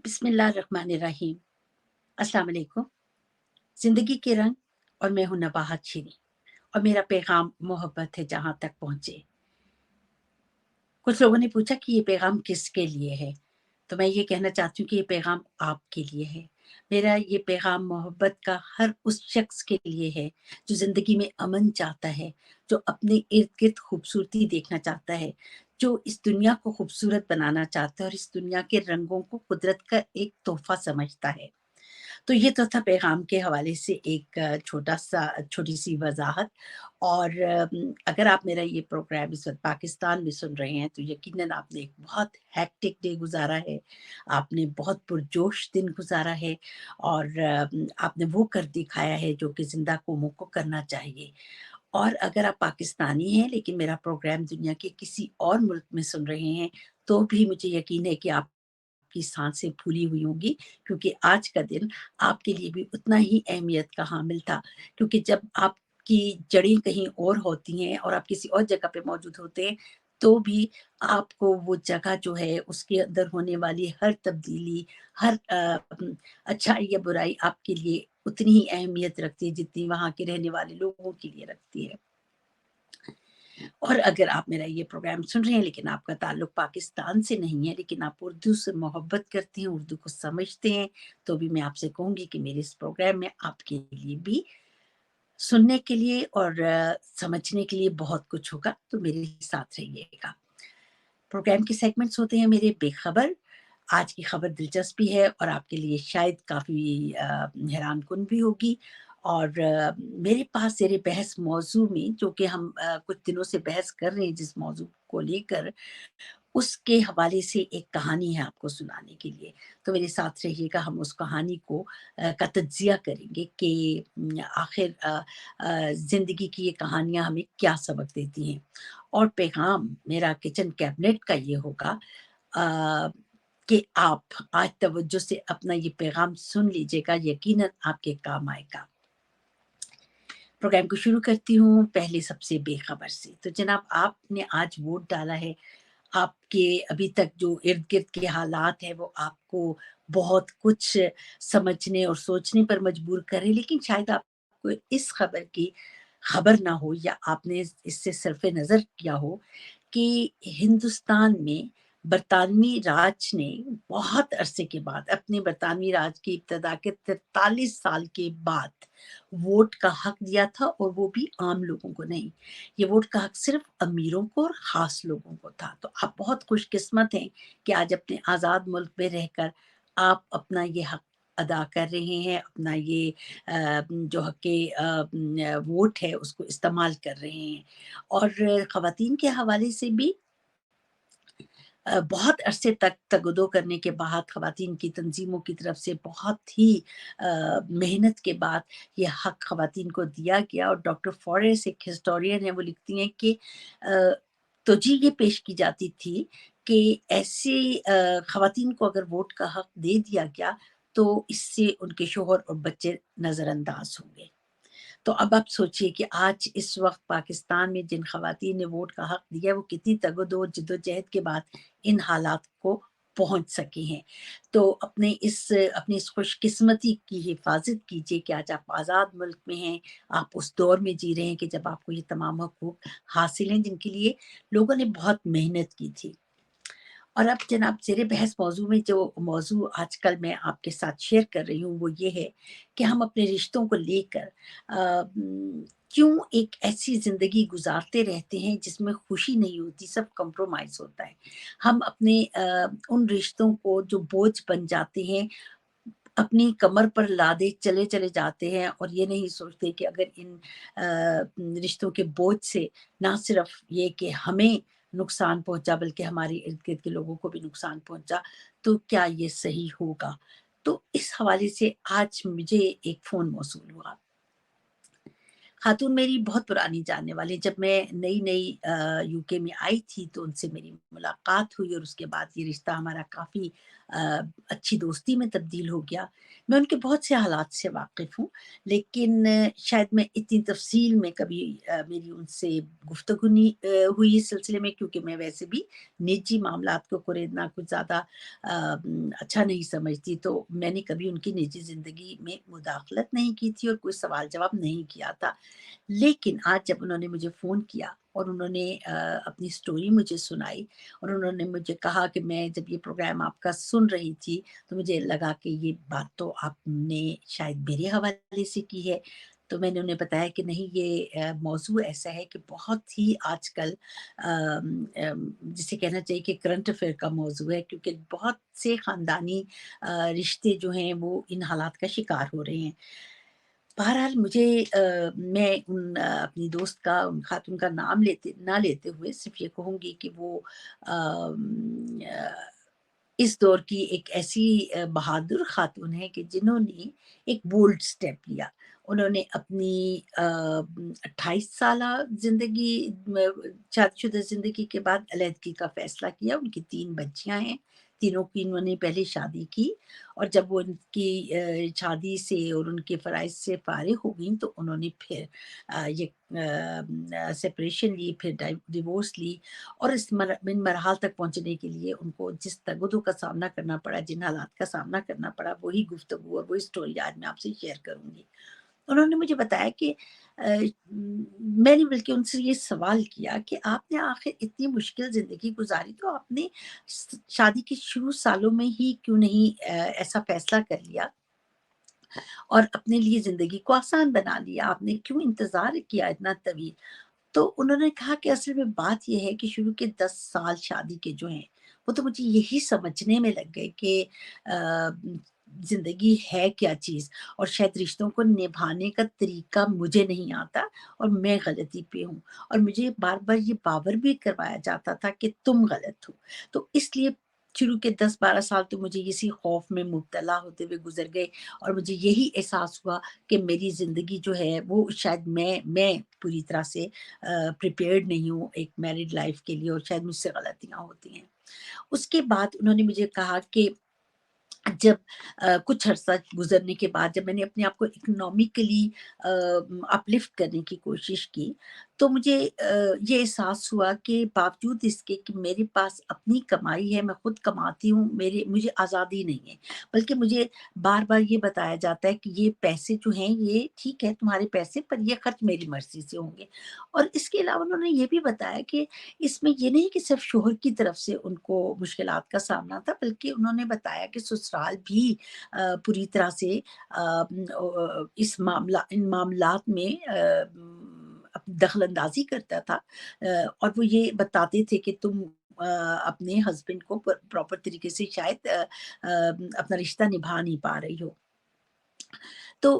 बिस्मिल्लाहिर्रहमानिर्रहीम। अस्सलाम वालेकुम। ज़िंदगी के रंग और मैं हूँ नबाहत शीरी और मेरा पैगाम मोहब्बत है जहाँ तक पहुँचे। कुछ लोगों ने पूछा कि ये पैगाम किसके लिए है? तो मैं ये कहना चाहती हूँ कि ये पैगाम आपके लिए है। मेरा ये पैगाम मोहब्बत का हर उस शख्स के लिए है जो ज़िंदगी में अमन चाहता है, जो अपने इर्द-गिर्द खूबसूरती देखना चाहता है, जो इस दुनिया को खूबसूरत बनाना चाहता है और इस दुनिया के रंगों को कुदरत का एक तोहफ़ा समझता है। तो ये तो था पैगाम के हवाले से एक छोटी-सी वज़ाहत। और अगर आप मेरा ये प्रोग्राम इस वक़्त पाकिस्तान में सुन रहे हैं, तो यकीनन आपने एक बहुत हेक्टिक डे गुज़ारा है, आपने बहुत पुरजोश दिन गुज़ारा है और आपने वो कर दिखाया है जो कि ज़िंदा कौमों को करना चाहिए। और अगर आप पाकिस्तानी हैं लेकिन मेरा प्रोग्राम दुनिया के किसी और मुल्क में सुन रहे हैं, तो भी मुझे यकीन है कि आपकी साँसें फूली हुई होंगी, क्योंकि आज का दिन आपके लिए भी उतना ही अहमियत का हामिल था। क्योंकि जब आपकी जड़ें कहीं और होती हैं और आप किसी और जगह पे मौजूद होते हैं, तो भी आपको वो जगह जो है उसके अंदर होने वाली हर तब्दीली, हर अच्छाई या बुराई आपके लिए उतनी ही अहमियत रखती है जितनी वहाँ के रहने वाले लोगों के लिए रखती है। और अगर आप मेरा ये प्रोग्राम सुन रहे हैं लेकिन आपका ताल्लुक पाकिस्तान से नहीं है, लेकिन आप उर्दू से मोहब्बत करते हैं, उर्दू को समझते हैं, तो भी मैं आपसे कहूँगी कि मेरे इस प्रोग्राम में आपके लिए भी सुनने के लिए और समझने के लिए बहुत कुछ होगा, तो मेरे साथ रहिएगा। प्रोग्राम के सेगमेंट्स होते हैं मेरे बेखबर। आज की खबर दिलचस्प भी है और आपके लिए शायद काफ़ी हैरानकुन भी होगी। और मेरे पास ज़ेर बहस मौज़ू में जो कि हम कुछ दिनों से बहस कर रहे हैं जिस मौज़ू को लेकर, उसके हवाले से एक कहानी है आपको सुनाने के लिए। तो मेरे साथ रहिएगा, हम उस कहानी को का तज्ज़िया करेंगे कि आखिर ज़िंदगी की ये कहानियाँ हमें क्या सबक देती हैं। और पैगाम मेरा किचन कैबिनेट का ये होगा अ, कि आप आज तवज्जो से अपना ये पैगाम सुन लीजिएगा, यकीनन आपके काम आएगा। प्रोग्राम को शुरू करती हूँ पहले सबसे बेखबर से। तो जनाब, आपने आज वोट डाला है। आपके अभी तक जो इर्द-गिर्द के हालात हैं वो आपको बहुत कुछ समझने और सोचने पर मजबूर कर रहे हैं, लेकिन शायद आपको इस खबर की खबर ना हो या आपने इससे सर्फ़े नज़र किया हो कि हिंदुस्तान में बरतानवी राज ने बहुत अरसे के बाद, अपने बरतानवी राज की इब्तिदा के 43 साल के बाद वोट का हक दिया था, और वो भी आम लोगों को नहीं। ये वोट का हक सिर्फ़ अमीरों को और ख़ास लोगों को था। तो आप बहुत खुशकिस्मत हैं कि आज अपने आज़ाद मुल्क में रहकर आप अपना ये हक अदा कर रहे हैं, अपना ये जो हक़ वोट है उसको इस्तेमाल कर रहे हैं। और ख़वातीन के हवाले से भी बहुत अरसे तक तगदो करने के बाद, ख़वातीन की तंज़ीमों की तरफ से बहुत ही मेहनत के बाद ये हक़ ख़वातीन को दिया गया। और डॉक्टर फ़ोरेस एक हिस्टोरियन हैं, वो लिखती हैं कि अ, तोजीह ये पेश की जाती थी कि ऐसी ख़वातीन को अगर वोट का हक़ दे दिया गया, तो इससे उनके शौहर और बच्चे नज़रअंदाज़ होंगे। तो अब आप सोचिए कि आज इस वक़्त पाकिस्तान में जिन ख़वातीन ने वोट का हक़ दिया है, वो कितनी तगो-दो जद्दोजहद के बाद इन हालात को पहुँच सकी हैं। तो अपनी इस खुशकिस्मती की हिफ़ाज़त कीजिए कि आज आप आज़ाद मुल्क में हैं, आप उस दौर में जी रहे हैं कि जब आपको ये तमाम हकूक़ हासिल हैं, जिनके लिए लोगों ने बहुत मेहनत की थी। और अब जनाब, ज़ेर बहस मौज़ू में जो मौज़ू आजकल मैं आपके साथ शेयर कर रही हूँ, वो ये है कि हम अपने रिश्तों को लेकर क्यों एक ऐसी ज़िंदगी गुज़ारते रहते हैं जिसमें खुशी नहीं होती, सब कॉम्प्रोमाइज़ होता है। हम अपने उन रिश्तों को जो बोझ बन जाते हैं, अपनी कमर पर लादे चले जाते हैं और ये नहीं सोचते कि अगर इन रिश्तों के बोझ से ना सिर्फ़ ये कि हमें नुकसान पहुँचा, बल्कि हमारे इर्द-गिर्द के लोगों को भी नुकसान पहुँचा, तो क्या ये सही होगा? तो इस हवाले से आज मुझे एक फ़ोन मौसूल हुआ। खातून मेरी बहुत पुरानी जानने वाली, जब मैं नई-नई यूके में आई थी तो उनसे मेरी मुलाकात हुई और उसके बाद ये रिश्ता हमारा काफ़ी अ, अच्छी दोस्ती में तब्दील हो गया। मैं उनके बहुत से हालात से वाक़िफ़ हूँ, लेकिन शायद मैं इतनी तफ़सील में कभी मेरी उनसे गुफ्तगू नहीं हुई इस सिलसिले में, क्योंकि मैं वैसे भी निजी मामलात को कुरेदना कुछ ज़्यादा अच्छा नहीं समझती, तो मैंने कभी उनकी निजी ज़िंदगी में मुदाख़लत नहीं की थी और कोई सवाल-जवाब नहीं किया था। लेकिन आज जब उन्होंने मुझे फ़ोन किया और उन्होंने अपनी स्टोरी मुझे सुनाई और उन्होंने मुझे कहा कि मैं जब ये प्रोग्राम आपका सुन रही थी, तो मुझे लगा कि ये बात तो आपने शायद मेरे हवाले से की है। तो मैंने उन्हें बताया कि नहीं, ये मौज़ू ऐसा है कि बहुत ही आजकल जिसे कहना चाहिए कि करंट अफ़ेयर का मौज़ू है, क्योंकि बहुत से ख़ानदानी रिश्ते जो हैं वो इन हालात का शिकार हो रहे हैं। बहरहाल मुझे मैं अपनी दोस्त का, उन खातून का नाम ना लेते हुए सिर्फ़ ये कहूँगी कि वो इस दौर की एक ऐसी बहादुर खातून है कि जिन्होंने एक बोल्ड स्टेप लिया। उन्होंने अपनी 28 साला ज़िंदगी म शादीशुदा ज़िंदगी के बाद अलहदगी का फ़ैसला किया। उनकी 3 बच्चियाँ हैं, तीनों की उन्होंने पहले शादी की और जब वो उनकी शादी से और उनके फ़राइज़ से फ़ारिग़ हो गईं, तो उन्होंने फिर सेपरेशन ली, फिर डिवोर्स ली और इन मरहाल तक पहुँचने के लिए उनको जिस तगदो का सामना करना पड़ा, जिन हालात का सामना करना पड़ा, वही गुफ्तगू और वही स्टोरी आज मैं आपसे शेयर करूँगी। उन्होंने मुझे बताया कि मैंने बल्कि उनसे ये सवाल किया कि आपने आखिर इतनी मुश्किल ज़िंदगी गुज़ारी, तो आपने शादी के शुरू सालों में ही क्यों नहीं ऐसा फ़ैसला कर लिया और अपने लिए ज़िंदगी को आसान बना लिया? आपने क्यों इंतज़ार किया इतना तवील? तो उन्होंने कहा कि असल में बात ये है कि शुरू के 10 साल शादी के जो हैं, वो तो मुझे यही समझने में लग गए कि ज़िंदगी है क्या चीज़, और शायद रिश्तों को निभाने का तरीका मुझे नहीं आता और मैं गलती पे हूँ। और मुझे बार-बार ये बावर भी करवाया जाता था कि तुम गलत हो। तो इसलिए शुरू के 10-12 साल तो मुझे इसी खौफ में मुब्तला होते हुए गुज़र गए और मुझे यही एहसास हुआ कि मेरी ज़िंदगी जो है वो शायद मैं पूरी तरह से प्रिपेयर्ड नहीं हूँ एक मैरिड लाइफ़ के लिए और शायद मुझसे गलतियाँ होती हैं। उसके बाद उन्होंने मुझे कहा कि जब कुछ अरसा गुज़रने के बाद जब मैंने अपने आप को इकोनॉमिकली अपलिफ्ट करने की कोशिश की, तो मुझे ये एहसास हुआ कि बावजूद इसके कि मेरे पास अपनी कमाई है, मैं खुद कमाती हूँ, मेरे मुझे आज़ादी नहीं है। बल्कि मुझे बार-बार ये बताया जाता है कि ये पैसे जो हैं, ये ठीक है तुम्हारे पैसे, पर ये खर्च मेरी मर्ज़ी से होंगे। और इसके अलावा उन्होंने ये भी बताया कि इसमें ये नहीं कि सिर्फ़ शौहर की तरफ से उनको मुश्किलात का सामना था, बल्कि उन्होंने बताया कि ससुराल भी पूरी तरह से इन मामलात में दखल-अंदाज़ी करता था। और वो ये बताते थे कि तुम अपने हस्बैंड को प्रॉपर तरीके से शायद अपना रिश्ता निभा नहीं पा रही हो। तो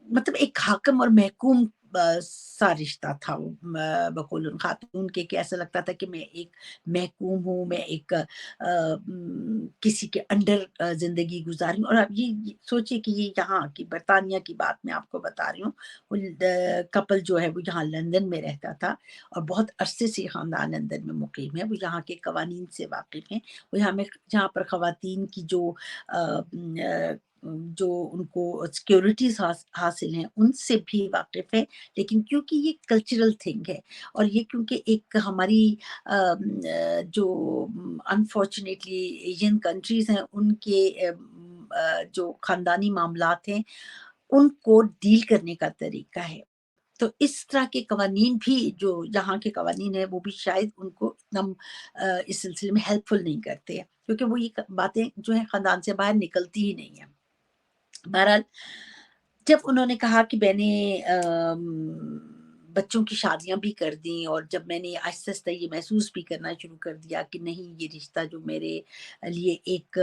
मतलब एक हाकिम और महकूम सा रिश्ता था वो बकौल उन खातून के कि ऐसा लगता था कि मैं एक महकूम हूँ, मैं एक किसी के अंडर ज़िंदगी गुज़ार रही हूँ। और आप ये सोचिए कि ये यहाँ की बरतानिया की बात मैं आपको बता रही हूँ। वो कपल जो है वो यहाँ लंदन में रहता था और बहुत अरसे से ये ख़ानदान लंदन में मुक़ीम है। वो यहाँ के कवानीन से वाक़िफ़ हैं। वो यहाँ पर ख़वातीन की जो उनको सिक्योरिटीज़ हासिल हैं, उनसे भी वाकिफ़ हैं। लेकिन क्योंकि ये कल्चरल थिंग है और ये क्योंकि एक हमारी जो अनफॉर्च्युनेटली एशियन कंट्रीज़ हैं, उनके जो ख़ानदानी मामलात हैं, उनको डील करने का तरीका है। तो इस तरह के कवानीन भी जो यहाँ के कवानीन हैं, वो भी शायद उनको इतना इस सिलसिले में हेल्पफुल नहीं करते हैं, क्योंकि वो ये क बातें जो हैं ख़ानदान से बाहर निकलती ही नहीं हैं। बहरहाल जब उन्होंने कहा कि मैंने बच्चों की शादियाँ भी कर दी और जब मैंने आहिस्ता-आहिस्ता ये महसूस भी करना शुरू कर दिया कि नहीं, ये रिश्ता जो मेरे लिए एक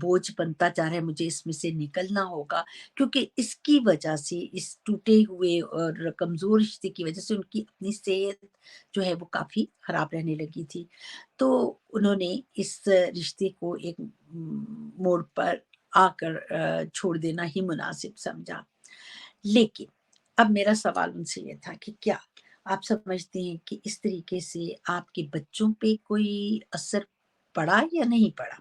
बोझ बनता जा रहा है, मुझे इसमें से निकलना होगा, क्योंकि इसकी वजह से, इस टूटे हुए और कमज़ोर रिश्ते की वजह से उनकी अपनी सेहत जो है वो काफ़ी ख़राब रहने लगी थी। तो उन्होंने इस रिश्ते को एक मोड़ पर आकर छोड़ देना ही मुनासिब समझा। लेकिन अब मेरा सवाल उनसे ये था कि क्या आप समझते हैं कि इस तरीके से आपके बच्चों पे कोई असर पड़ा या नहीं पड़ा?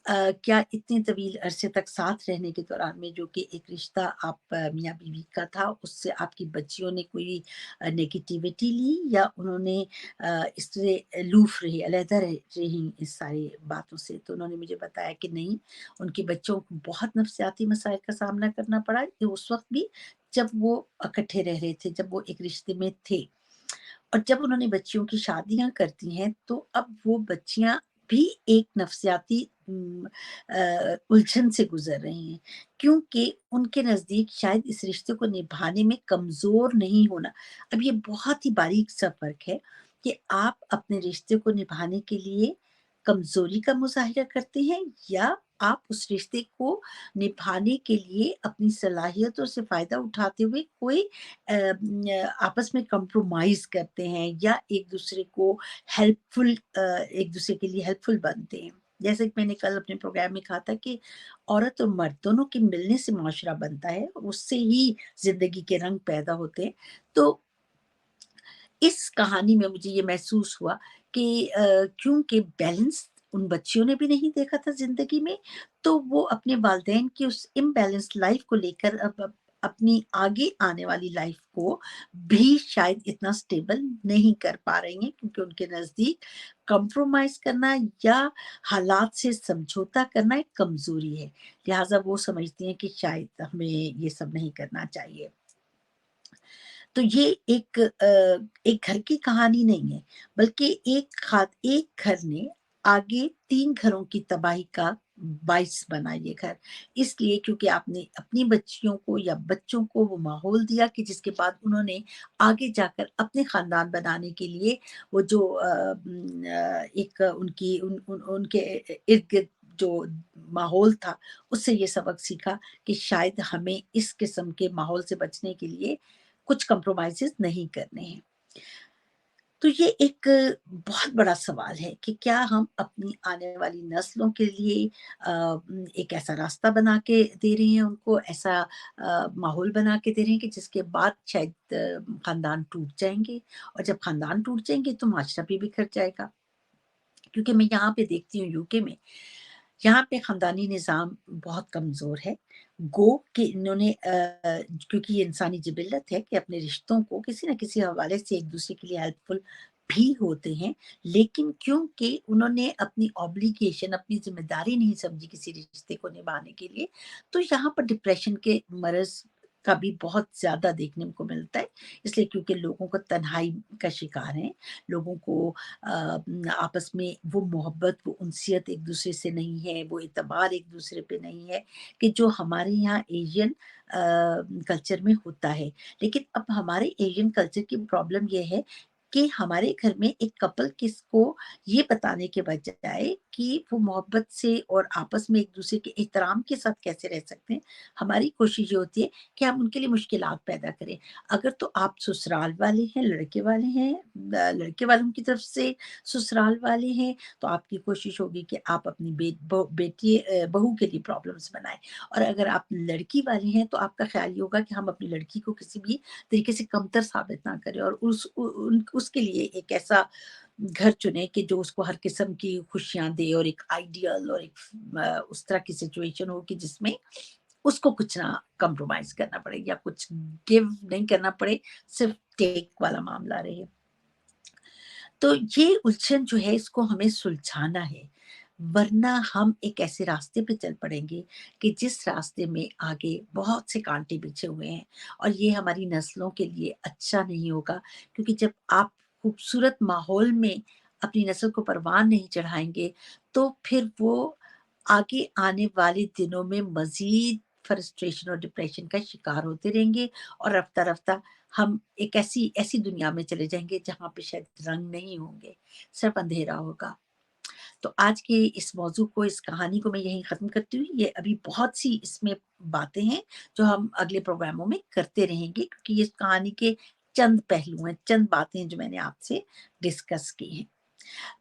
क्या इतने तवील अरसे तक साथ रहने के दौरान में जो कि एक रिश्ता आप मियाँ-बीवी का था, उससे आपकी बच्चियों ने कोई नेगेटिविटी ली या उन्होंने इससे अलूफ़ रही, अलहदा रहीं इस सारी बातों से? तो उन्होंने मुझे बताया कि नहीं, उनके बच्चों को बहुत नफ़सियाती मसाइल का सामना करना पड़ा, कि उस वक़्त भी जब वो इकट्ठे रह रहे थे, जब वो एक रिश्ते में थे। और जब उन्होंने बच्चियों की शादियाँ कर दी हैं, तो अब वो बच्चियाँ भी एक नफ़सियाती उलझन से गुज़र रही हैं, क्योंकि उनके नज़दीक शायद इस रिश्ते को निभाने में कमज़ोर नहीं होना। अब ये बहुत ही बारीक-सा फ़र्क है कि आप अपने रिश्ते को निभाने के लिए कमज़ोरी का मुज़ाहिरा करते हैं या आप उस रिश्ते को निभाने के लिए अपनी सलाहियतों से फ़ायदा उठाते हुए कोई आपस में कंप्रोमाइज़ करते हैं या एक-दूसरे को एक-दूसरे के लिए हेल्पफुल बनते हैं। जैसे कि मैंने कल अपने प्रोग्राम में कहा था कि औरत और मर्द दोनों के मिलने से माशरा बनता है, उससे ही ज़िंदगी के रंग पैदा होते हैं। तो इस कहानी में मुझे ये महसूस हुआ कि क्योंकि बैलेंस उन बच्चियों ने भी नहीं देखा था ज़िंदगी में, तो वो अपने वालिदैन की उस इम्बैलेंस्ड लाइफ़ को लेकर अब अपनी आगे आने वाली लाइफ़ को भी शायद इतना स्टेबल नहीं कर पा रही हैं, क्योंकि उनके नज़दीक कॉम्प्रोमाइज़ करना या हालात से समझौता करना एक कमज़ोरी है। लिहाज़ा वो समझती हैं कि शायद हमें ये सब नहीं करना चाहिए। तो ये एक घर की कहानी नहीं है, बल्कि एक घर ने आगे 3 घरों की तबाही का बाइस बना ये घर। इसलिए क्योंकि आपने अपनी बच्चियों को या बच्चों को वो माहौल दिया कि जिसके बाद उन्होंने आगे जाकर अपने ख़ानदान बनाने के लिए वो जो एक उनकी उन उन उनके इर्द-गिर्द जो माहौल था, उससे ये सबक सीखा कि शायद हमें इस किस्म के माहौल से बचने के लिए कुछ कंप्रोमाइज़ेज़ नहीं करने हैं। तो ये एक बहुत बड़ा सवाल है कि क्या हम अपनी आने वाली नस्लों के लिए एक ऐसा रास्ता बना के दे रहे हैं उनको, ऐसा माहौल बना के दे रहे हैं कि जिसके बाद शायद ख़ानदान टूट जाएँगे, और जब ख़ानदान टूट जाएँगे तो माशरा भी बिखर जाएगा। क्योंकि मैं यहाँ पे देखती हूँ यूके में, यहाँ पे ख़ानदानी निज़ाम बहुत कमज़ोर है। गो कि इन्होंने क्योंकि ये इंसानी जिबिल्लत है कि अपने रिश्तों को किसी न किसी हवाले से एक-दूसरे के लिए हेल्पफुल भी होते हैं। लेकिन क्योंकि उन्होंने अपनी ऑब्लिगेशन, अपनी ज़िम्मेदारी नहीं समझी किसी रिश्ते को निभाने के लिए, तो यहाँ पर डिप्रेशन के मर्ज़ का भी बहुत ज़्यादा देखने को मिलता है। इसलिए क्योंकि लोगों को तन्हाई का शिकार हैं, लोगों को आपस में वो मोहब्बत, वो उनसियत एक-दूसरे से नहीं है, वो एतबार एक-दूसरे पे नहीं है कि जो हमारे यहाँ एशियन कल्चर में होता है। लेकिन अब हमारे एशियन कल्चर की प्रॉब्लम ये है कि हमारे घर में एक कपल किसको ये बताने के बजाय कि वो मोहब्बत से और आपस में एक-दूसरे के एहतराम के साथ कैसे रह सकते हैं, हमारी कोशिश ये होती है कि हम उनके लिए मुश्किलात पैदा करें। अगर तो आप ससुराल वाले हैं, लड़के वाले हैं, लड़के वालों की तरफ से ससुराल वाले हैं, तो आपकी कोशिश होगी कि आप अपनी बहू के लिए प्रॉब्लम्स बनाएँ। और अगर आप लड़की वाले हैं, तो आपका ख़्याल ये होगा कि हम अपनी लड़की को किसी भी तरीके से कमतर साबित ना करें, और उसके लिए एक ऐसा घर चुनें कि जो उसको हर किस्म की खुशियाँ दे, और एक आइडियल और एक उस तरह की सिचुएशन हो कि जिसमें उसको कुछ ना कॉम्प्रोमाइज़ करना पड़े या कुछ गिव नहीं करना पड़े, सिर्फ़ टेक वाला मामला रहे। तो ये उलझन जो है, इसको हमें सुलझाना है, वरना हम एक ऐसे रास्ते पे चल पड़ेंगे कि जिस रास्ते में आगे बहुत से कांटे बिछे हुए हैं, और ये हमारी नस्लों के लिए अच्छा नहीं होगा, क्योंकि जब आप खूबसूरत माहौल में अपनी नस्ल को परवान नहीं चढ़ाएँगे, तो फिर वो आगे आने वाले दिनों में मज़ीद फ्रस्ट्रेशन और डिप्रेशन का शिकार होते रहेंगे, और रफ्ता-रफ्ता हम एक ऐसी ऐसी दुनिया में चले जाएँगे जहाँ पे शायद रंग नहीं होंगे, सिर्फ़ अंधेरा होगा। तो आज के इस मौज़ू को, इस कहानी को मैं यहीं ख़त्म करती हूँ। ये अभी बहुत सी इसमें बातें हैं जो हम अगले प्रोग्रामों में करते रहेंगे, क्योंकि इस कहानी के चंद पहलू हैं, चंद बातें हैं जो मैंने आपसे डिस्कस की हैं।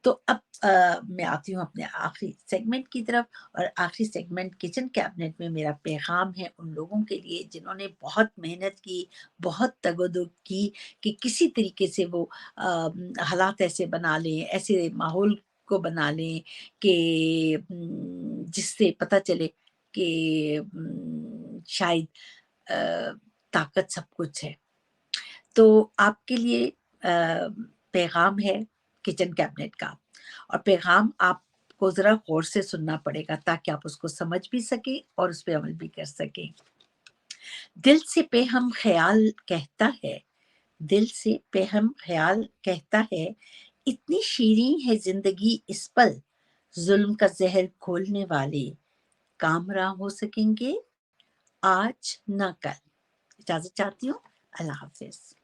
तो अब मैं आती हूँ अपने आखिरी सेगमेंट की तरफ, और आखिरी सेगमेंट किचन कैबिनेट में मेरा पैगाम है उन लोगों के लिए जिन्होंने बहुत मेहनत की, बहुत तगोदो की कि किसी तरीके से वो हालात ऐसे बना लें, ऐसे माहौल को बना लें कि जिससे पता चले कि शायद ताकत सब कुछ है। तो आपके लिए पैगाम है किचन कैबिनेट का, और पैगाम आपको ज़रा गौर से सुनना पड़ेगा ताकि आप उसको समझ भी सकें और उस पे अमल भी कर सकें। दिल से पेहम ख़याल कहता है, दिल से पेहम ख़याल कहता है, इतनी शीरीं है ज़िंदगी इस पल, ज़ुल्म का ज़हर घोलने वाले कामरां हो सकेंगे आज ना कल। इजाज़त चाहती हूँ। अल्लाह हाफ़िज़।